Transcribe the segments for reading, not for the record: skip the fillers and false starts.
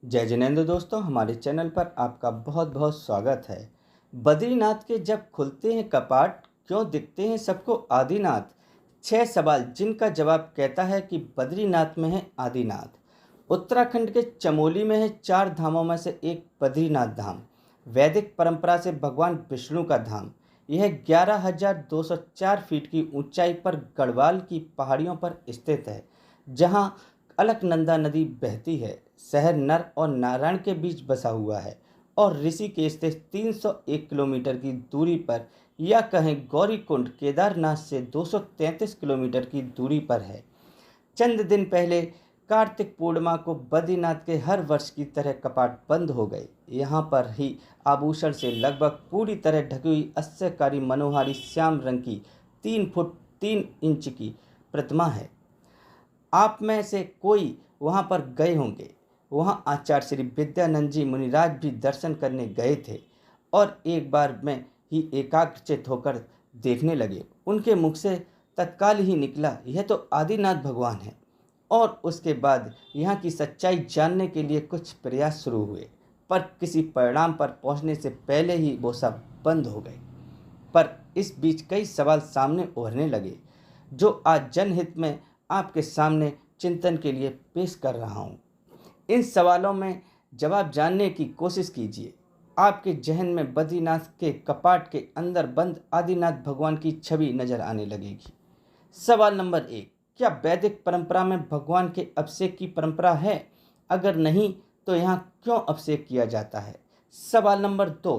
जय जिनेंद्र दोस्तों, हमारे चैनल पर आपका बहुत बहुत स्वागत है। बद्रीनाथ के जब खुलते हैं कपाट, क्यों दिखते हैं सबको आदिनाथ। 6 सवाल जिनका जवाब कहता है कि बद्रीनाथ में है आदिनाथ। उत्तराखंड के चमोली में है 4 धामों में से एक बद्रीनाथ धाम। वैदिक परंपरा से भगवान विष्णु का धाम। यह 11,204 फीट की ऊंचाई पर गढ़वाल की पहाड़ियों पर स्थित है, जहां अलकनंदा नदी बहती है। शहर नर और नारायण के बीच बसा हुआ है और ऋषिकेश से 301 किलोमीटर की दूरी पर, या कहें गौरीकुंड केदारनाथ से 233 किलोमीटर की दूरी पर है। चंद दिन पहले कार्तिक पूर्णिमा को बद्रीनाथ के हर वर्ष की तरह कपाट बंद हो गए। यहाँ पर ही आभूषण से लगभग पूरी तरह ढकी हुई आश्चर्यकारी मनोहारी श्याम रंग की 3 फुट 3 इंच की प्रतिमा है। आप में से कोई वहां पर गए होंगे। वहां आचार्य श्री विद्यानंद जी मुनिराज भी दर्शन करने गए थे और एक बार में ही एकाग्रचित होकर देखने लगे। उनके मुख से तत्काल ही निकला, यह तो आदिनाथ भगवान है। और उसके बाद यहाँ की सच्चाई जानने के लिए कुछ प्रयास शुरू हुए, पर किसी परिणाम पर पहुँचने से पहले ही वो सब बंद हो गए। पर इस बीच कई सवाल सामने उभरने लगे, जो आज जनहित में आपके सामने चिंतन के लिए पेश कर रहा हूँ। इन सवालों में जवाब जानने की कोशिश कीजिए। आपके जहन में बद्रीनाथ के कपाट के अंदर बंद आदिनाथ भगवान की छवि नजर आने लगेगी। सवाल नंबर 1, क्या वैदिक परंपरा में भगवान के अभिषेक की परंपरा है? अगर नहीं, तो यहाँ क्यों अभिषेक किया जाता है? सवाल नंबर 2,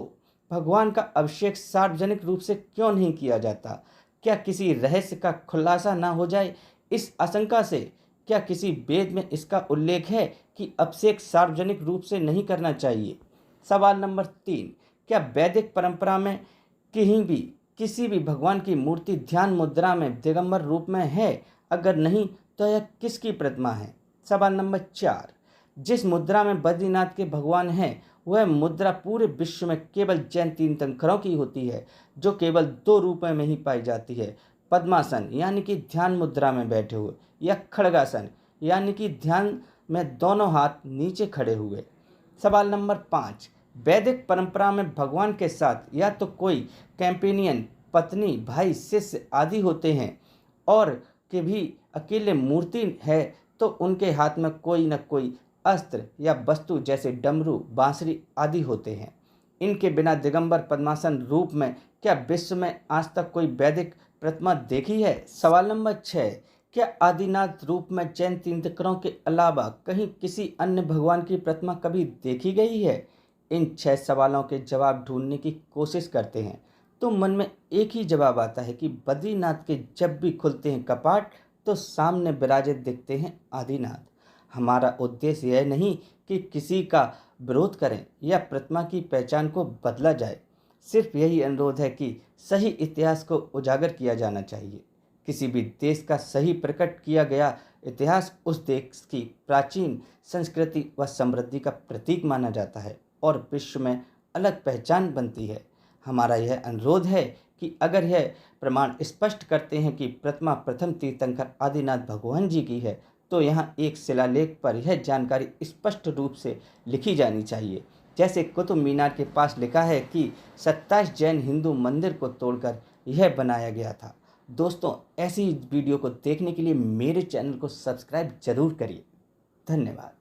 भगवान का अभिषेक सार्वजनिक रूप से क्यों नहीं किया जाता? क्या किसी रहस्य का खुलासा ना हो जाए, इस आशंका से? क्या किसी वेद में इसका उल्लेख है कि अभिषेक सार्वजनिक रूप से नहीं करना चाहिए? सवाल नंबर 3, क्या वैदिक परंपरा में कहीं भी किसी भी भगवान की मूर्ति ध्यान मुद्रा में दिगंबर रूप में है? अगर नहीं, तो यह किसकी प्रतिमा है? सवाल नंबर 4, जिस मुद्रा में बद्रीनाथ के भगवान हैं, वह मुद्रा पूरे विश्व में केवल जैन तीर्थंकरों की होती है, जो केवल 2 रूपों में ही पाई जाती है। पद्मासन यानी कि ध्यान मुद्रा में बैठे हुए, या खड़गासन यानी कि ध्यान में दोनों हाथ नीचे खड़े हुए। सवाल नंबर 5, वैदिक परंपरा में भगवान के साथ या तो कोई कैंपेनियन, पत्नी, भाई, शिष्य आदि होते हैं, और के भी अकेले मूर्ति है तो उनके हाथ में कोई न कोई अस्त्र या वस्तु जैसे डमरू, बांसुरी आदि होते हैं। इनके बिना दिगंबर पद्मासन रूप में क्या विश्व में आज तक कोई वैदिक प्रतिमा देखी है? सवाल नंबर 6, क्या आदिनाथ रूप में जैन तीर्थंकरों के अलावा कहीं किसी अन्य भगवान की प्रतिमा कभी देखी गई है? इन 6 सवालों के जवाब ढूंढने की कोशिश करते हैं तो मन में एक ही जवाब आता है कि बद्रीनाथ के जब भी खुलते हैं कपाट, तो सामने विराजित दिखते हैं आदिनाथ। हमारा उद्देश्य यह नहीं कि किसी का विरोध करें या प्रतिमा की पहचान को बदला जाए। सिर्फ यही अनुरोध है कि सही इतिहास को उजागर किया जाना चाहिए। किसी भी देश का सही प्रकट किया गया इतिहास उस देश की प्राचीन संस्कृति व समृद्धि का प्रतीक माना जाता है और विश्व में अलग पहचान बनती है। हमारा यह अनुरोध है कि अगर यह प्रमाण स्पष्ट करते हैं कि प्रतिमा प्रथम तीर्थंकर आदिनाथ भगवान जी की है, तो यहाँ एक शिलालेख पर यह जानकारी स्पष्ट रूप से लिखी जानी चाहिए। जैसे कुतुब मीनार के पास लिखा है कि 27 जैन हिंदू मंदिर को तोड़कर यह बनाया गया था। दोस्तों, ऐसी वीडियो को देखने के लिए मेरे चैनल को सब्सक्राइब जरूर करिए। धन्यवाद।